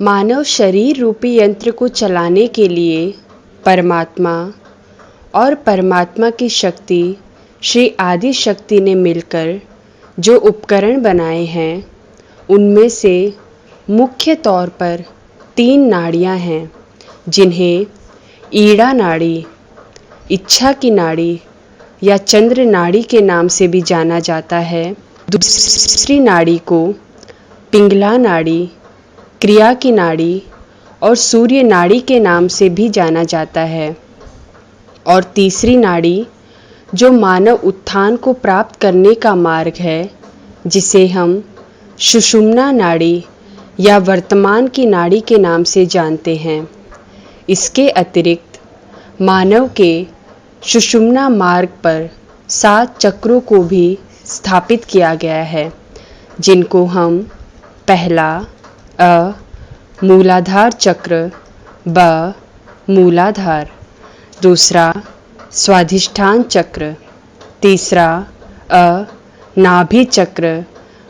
मानव शरीर रूपी यंत्र को चलाने के लिए परमात्मा और परमात्मा की शक्ति श्री आदि शक्ति ने मिलकर जो उपकरण बनाए हैं, उनमें से मुख्य तौर पर 3 नाड़ियाँ हैं, जिन्हें ईड़ा नाड़ी, इच्छा की नाड़ी या चंद्र नाड़ी के नाम से भी जाना जाता है। दूसरी नाड़ी को पिंगला नाड़ी, क्रिया की नाड़ी और सूर्य नाड़ी के नाम से भी जाना जाता है। और तीसरी नाड़ी जो मानव उत्थान को प्राप्त करने का मार्ग है, जिसे हम सुषुम्ना नाड़ी या वर्तमान की नाड़ी के नाम से जानते हैं। इसके अतिरिक्त मानव के सुषुम्ना मार्ग पर 7 चक्रों को भी स्थापित किया गया है, जिनको हम पहला मूलाधार चक्र, ब मूलाधार, दूसरा स्वाधिष्ठान चक्र, तीसरा नाभि चक्र,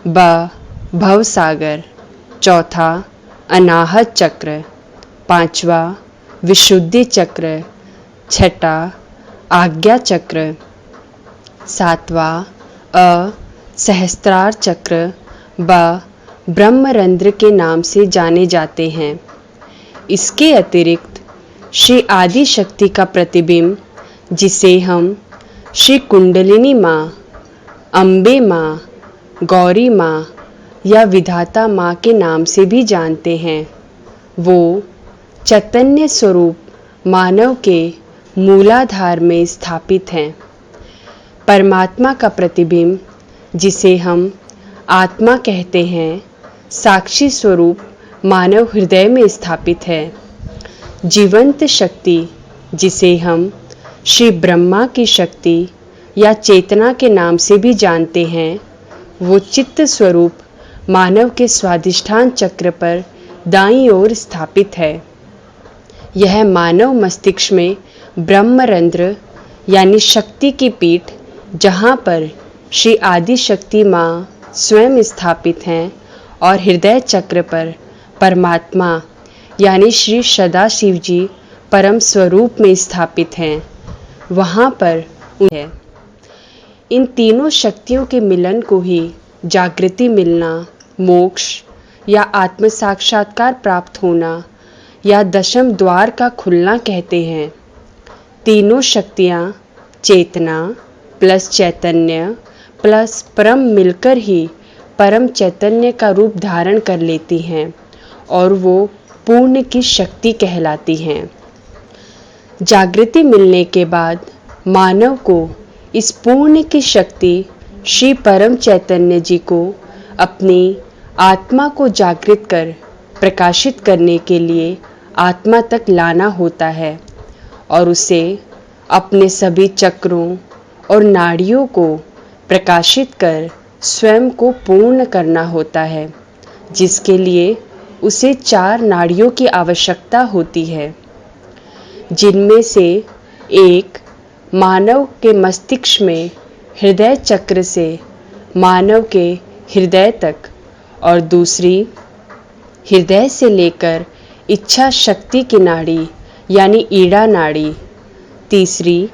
ब भवसागर, चौथा अनाहत चक्र, पांचवा विशुद्धि चक्र, छठा आज्ञा चक्र, सातवां सहस्त्रार चक्र, ब ब्रह्मरंध्र के नाम से जाने जाते हैं। इसके अतिरिक्त श्री आदि शक्ति का प्रतिबिंब, जिसे हम श्री कुंडलिनी माँ, अम्बे माँ, गौरी माँ या विधाता माँ के नाम से भी जानते हैं, वो चैतन्य स्वरूप मानव के मूलाधार में स्थापित हैं। परमात्मा का प्रतिबिंब, जिसे हम आत्मा कहते हैं, साक्षी स्वरूप मानव हृदय में स्थापित है। जीवंत शक्ति, जिसे हम श्री ब्रह्मा की शक्ति या चेतना के नाम से भी जानते हैं, वो चित्त स्वरूप मानव के स्वाधिष्ठान चक्र पर दाईं ओर स्थापित है। यह मानव मस्तिष्क में ब्रह्मरंध्र यानी शक्ति की पीठ, जहाँ पर श्री आदि शक्ति माँ स्वयं स्थापित हैं, और हृदय चक्र पर परमात्मा यानी श्री सदाशिव जी परम स्वरूप में स्थापित हैं, वहाँ पर है। इन तीनों शक्तियों के मिलन को ही जागृति मिलना, मोक्ष या आत्म साक्षात्कार प्राप्त होना या दशम द्वार का खुलना कहते हैं। तीनों शक्तियाँ चेतना प्लस चैतन्य प्लस परम मिलकर ही परम चैतन्य का रूप धारण कर लेती हैं, और वो पूर्ण की शक्ति कहलाती हैं। जागृति मिलने के बाद मानव को इस पूर्ण की शक्ति श्री परम चैतन्य जी को अपनी आत्मा को जागृत कर प्रकाशित करने के लिए आत्मा तक लाना होता है, और उसे अपने सभी चक्रों और नाड़ियों को प्रकाशित कर स्वयं को पूर्ण करना होता है, जिसके लिए उसे 4 नाड़ियों की आवश्यकता होती है, जिनमें से एक मानव के मस्तिष्क में हृदय चक्र से मानव के हृदय तक, और दूसरी हृदय से लेकर इच्छा शक्ति की नाड़ी यानी ईड़ा नाड़ी, तीसरी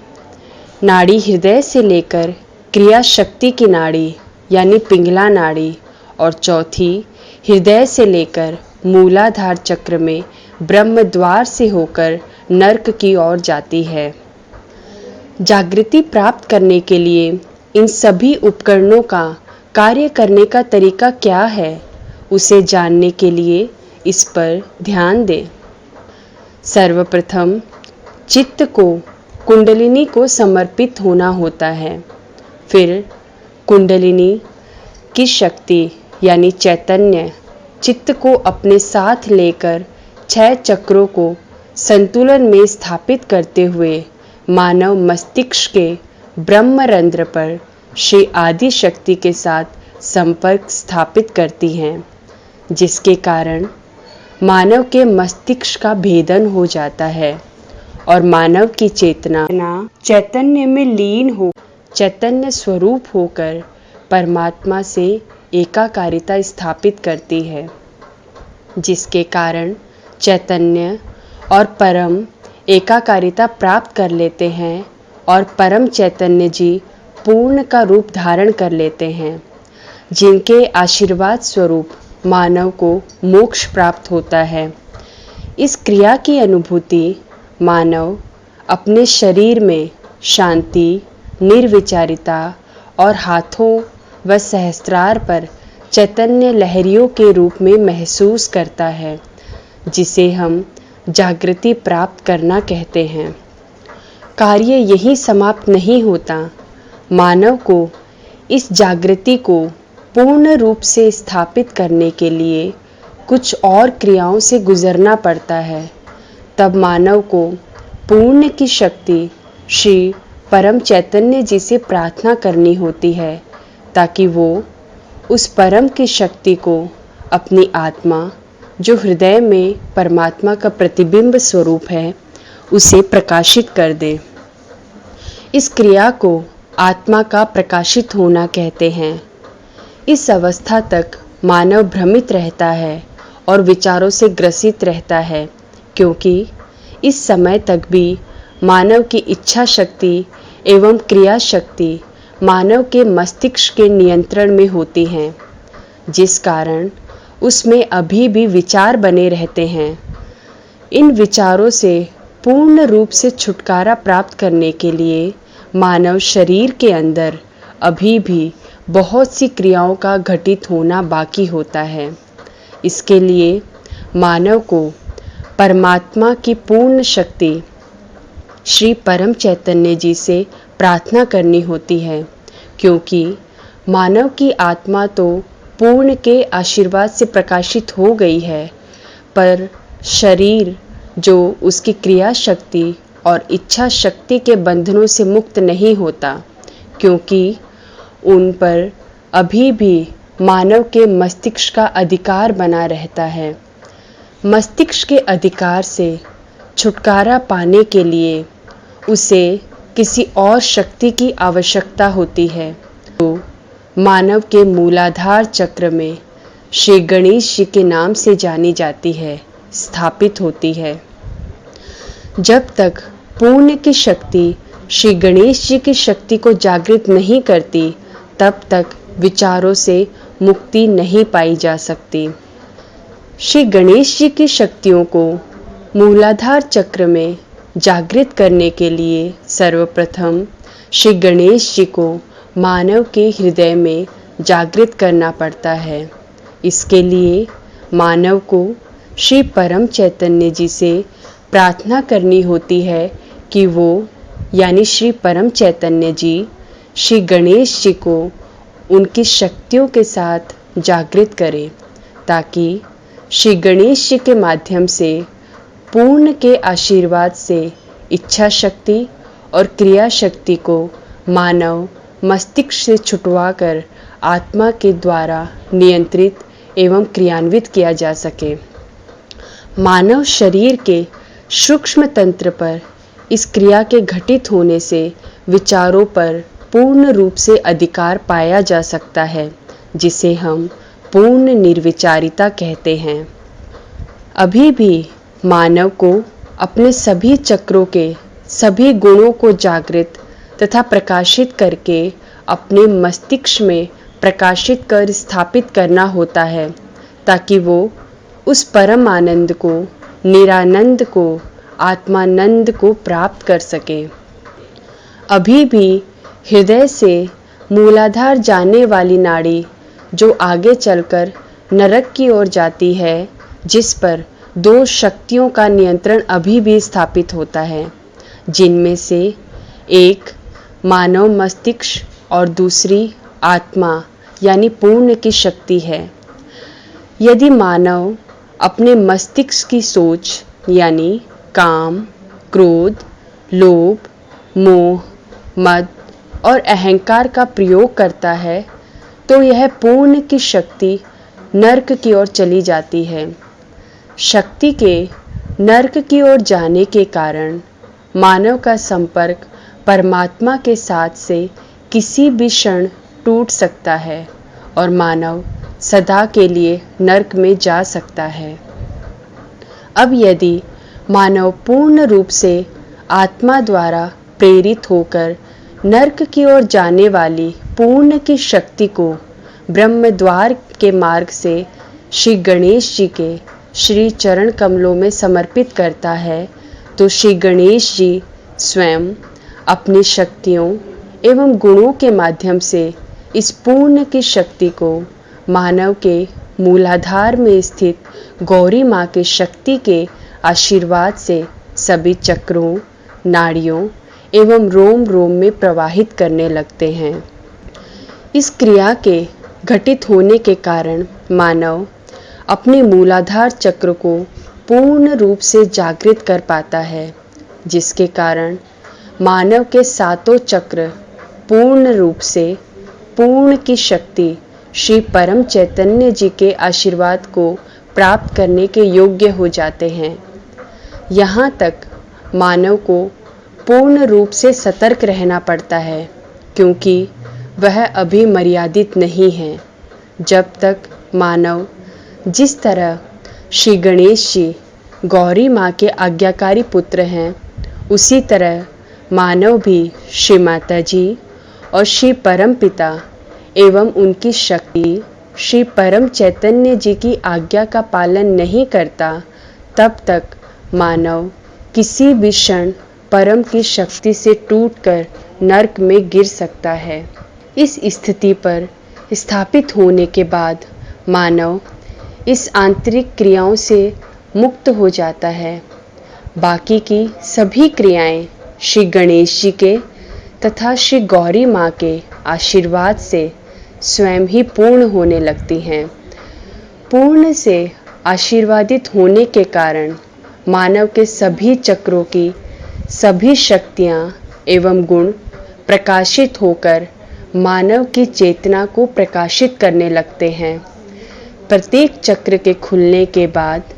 नाड़ी हृदय से लेकर क्रिया शक्ति की नाड़ी यानी पिंगला नाड़ी, और चौथी हृदय से लेकर मूलाधार चक्र में ब्रह्म द्वार से होकर नर्क की ओर जाती है। जागृति प्राप्त करने के लिए इन सभी उपकरणों का कार्य करने का तरीका क्या है, उसे जानने के लिए इस पर ध्यान दें। सर्वप्रथम चित्त को कुंडलिनी को समर्पित होना होता है। फिर कुंडलिनी की शक्ति यानी चैतन्य चित्त को अपने साथ लेकर 6 चक्रों को संतुलन में स्थापित करते हुए मानव मस्तिष्क के ब्रह्मरंध्र पर श्री आदि शक्ति के साथ संपर्क स्थापित करती हैं, जिसके कारण मानव के मस्तिष्क का भेदन हो जाता है और मानव की चेतना चैतन्य में लीन हो चैतन्य स्वरूप होकर परमात्मा से एकाकारिता स्थापित करती है। जिसके कारण चैतन्य और परम एकाकारिता प्राप्त कर लेते हैं और परम चैतन्य जी पूर्ण का रूप धारण कर लेते हैं, जिनके आशीर्वाद स्वरूप मानव को मोक्ष प्राप्त होता है। इस क्रिया की अनुभूति मानव अपने शरीर में शांति, निर्विचारिता और हाथों व सहस्त्रार पर चैतन्य लहरियों के रूप में महसूस करता है, जिसे हम जागृति प्राप्त करना कहते हैं। कार्य यही समाप्त नहीं होता। मानव को इस जागृति को पूर्ण रूप से स्थापित करने के लिए कुछ और क्रियाओं से गुजरना पड़ता है। तब मानव को पूर्ण की शक्ति श्री परम चैतन्य जी से प्रार्थना करनी होती है, ताकि वो उस परम की शक्ति को अपनी आत्मा, जो हृदय में परमात्मा का प्रतिबिंब स्वरूप है, उसे प्रकाशित कर दे। इस क्रिया को आत्मा का प्रकाशित होना कहते हैं। इस अवस्था तक मानव भ्रमित रहता है और विचारों से ग्रसित रहता है, क्योंकि इस समय तक भी मानव की इच्छा शक्ति एवं क्रिया शक्ति मानव के मस्तिष्क के नियंत्रण में होती हैं, जिस कारण उसमें अभी भी विचार बने रहते हैं। इन विचारों से पूर्ण रूप से छुटकारा प्राप्त करने के लिए मानव शरीर के अंदर अभी भी बहुत सी क्रियाओं का घटित होना बाकी होता है। इसके लिए मानव को परमात्मा की पूर्ण शक्ति श्री परम चैतन्य जी से प्रार्थना करनी होती है, क्योंकि मानव की आत्मा तो पूर्ण के आशीर्वाद से प्रकाशित हो गई है, पर शरीर जो उसकी क्रिया शक्ति और इच्छा शक्ति के बंधनों से मुक्त नहीं होता, क्योंकि उन पर अभी भी मानव के मस्तिष्क का अधिकार बना रहता है। मस्तिष्क के अधिकार से छुटकारा पाने के लिए उसे किसी और शक्ति की आवश्यकता होती है, तो मानव के मूलाधार चक्र में श्री गणेश जी के नाम से जानी जाती है, स्थापित होती है। जब तक पूर्ण की शक्ति श्री गणेश जी की शक्ति को जागृत नहीं करती, तब तक विचारों से मुक्ति नहीं पाई जा सकती। श्री गणेश जी की शक्तियों को मूलाधार चक्र में जागृत करने के लिए सर्वप्रथम श्री गणेश जी को मानव के हृदय में जागृत करना पड़ता है। इसके लिए मानव को श्री परम चैतन्य जी से प्रार्थना करनी होती है कि वो यानी श्री परम चैतन्य जी श्री गणेश जी को उनकी शक्तियों के साथ जागृत करें, ताकि श्री गणेश जी के माध्यम से पूर्ण के आशीर्वाद से इच्छा शक्ति और क्रिया शक्ति को मानव मस्तिष्क से छुटवाकर आत्मा के द्वारा नियंत्रित एवं क्रियान्वित किया जा सके। मानव शरीर के सूक्ष्म तंत्र पर इस क्रिया के घटित होने से विचारों पर पूर्ण रूप से अधिकार पाया जा सकता है, जिसे हम पूर्ण निर्विचारिता कहते हैं। अभी भी मानव को अपने सभी चक्रों के सभी गुणों को जागृत तथा प्रकाशित करके अपने मस्तिष्क में प्रकाशित कर स्थापित करना होता है, ताकि वो उस परम आनंद को, निरानंद को, आत्मानंद को प्राप्त कर सके। अभी भी हृदय से मूलाधार जाने वाली नाड़ी जो आगे चलकर नरक की ओर जाती है, जिस पर दो शक्तियों का नियंत्रण अभी भी स्थापित होता है, जिनमें से एक मानव मस्तिष्क और दूसरी आत्मा यानी पूर्ण की शक्ति है। यदि मानव अपने मस्तिष्क की सोच यानी काम, क्रोध, लोभ, मोह, मद और अहंकार का प्रयोग करता है, तो यह पूर्ण की शक्ति नरक की ओर चली जाती है। शक्ति के नरक की ओर जाने के कारण मानव का संपर्क परमात्मा के साथ से किसी भी क्षण टूट सकता है और मानव सदा के लिए नरक में जा सकता है। अब यदि मानव पूर्ण रूप से आत्मा द्वारा प्रेरित होकर नरक की ओर जाने वाली पूर्ण की शक्ति को ब्रह्म द्वार के मार्ग से श्री गणेश जी के श्री चरण कमलों में समर्पित करता है, तो श्री गणेश जी स्वयं अपनी शक्तियों एवं गुणों के माध्यम से इस पूर्ण की शक्ति को मानव के मूलाधार में स्थित गौरी माँ की शक्ति के आशीर्वाद से सभी चक्रों, नाड़ियों एवं रोम रोम में प्रवाहित करने लगते हैं। इस क्रिया के घटित होने के कारण मानव अपने मूलाधार चक्र को पूर्ण रूप से जागृत कर पाता है, जिसके कारण मानव के सातों चक्र पूर्ण रूप से पूर्ण की शक्ति श्री परम चैतन्य जी के आशीर्वाद को प्राप्त करने के योग्य हो जाते हैं। यहाँ तक मानव को पूर्ण रूप से सतर्क रहना पड़ता है, क्योंकि वह अभी मर्यादित नहीं है। जब तक मानव जिस तरह श्री गणेश जी गौरी माँ के आज्ञाकारी पुत्र हैं, उसी तरह मानव भी श्री माता जी और श्री परम पिता एवं उनकी शक्ति श्री परम चैतन्य जी की आज्ञा का पालन नहीं करता, तब तक मानव किसी भी क्षण परम की शक्ति से टूटकर नरक में गिर सकता है। इस स्थिति पर स्थापित होने के बाद मानव इस आंतरिक क्रियाओं से मुक्त हो जाता है। बाकी की सभी क्रियाएं श्री गणेश जी के तथा श्री गौरी माँ के आशीर्वाद से स्वयं ही पूर्ण होने लगती हैं। पूर्ण से आशीर्वादित होने के कारण मानव के सभी चक्रों की सभी शक्तियाँ एवं गुण प्रकाशित होकर मानव की चेतना को प्रकाशित करने लगते हैं। प्रत्येक चक्र के खुलने के बाद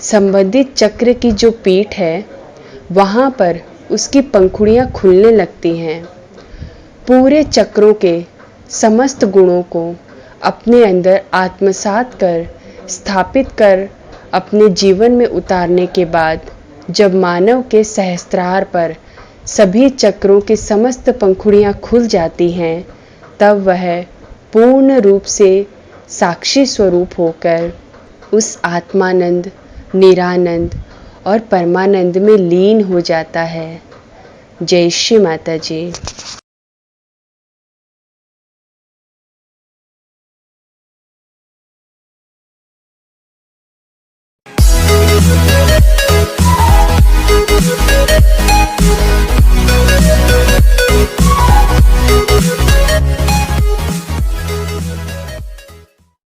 संबंधित चक्र की जो पीठ है, वहाँ पर उसकी पंखुड़ियाँ खुलने लगती हैं। पूरे चक्रों के समस्त गुणों को अपने अंदर आत्मसात कर स्थापित कर अपने जीवन में उतारने के बाद जब मानव के सहस्त्रार पर सभी चक्रों की समस्त पंखुड़ियाँ खुल जाती हैं, तब वह पूर्ण रूप से साक्षी स्वरूप होकर उस आत्मानंद, निरानंद और परमानंद में लीन हो जाता है। जय श्री माता जी।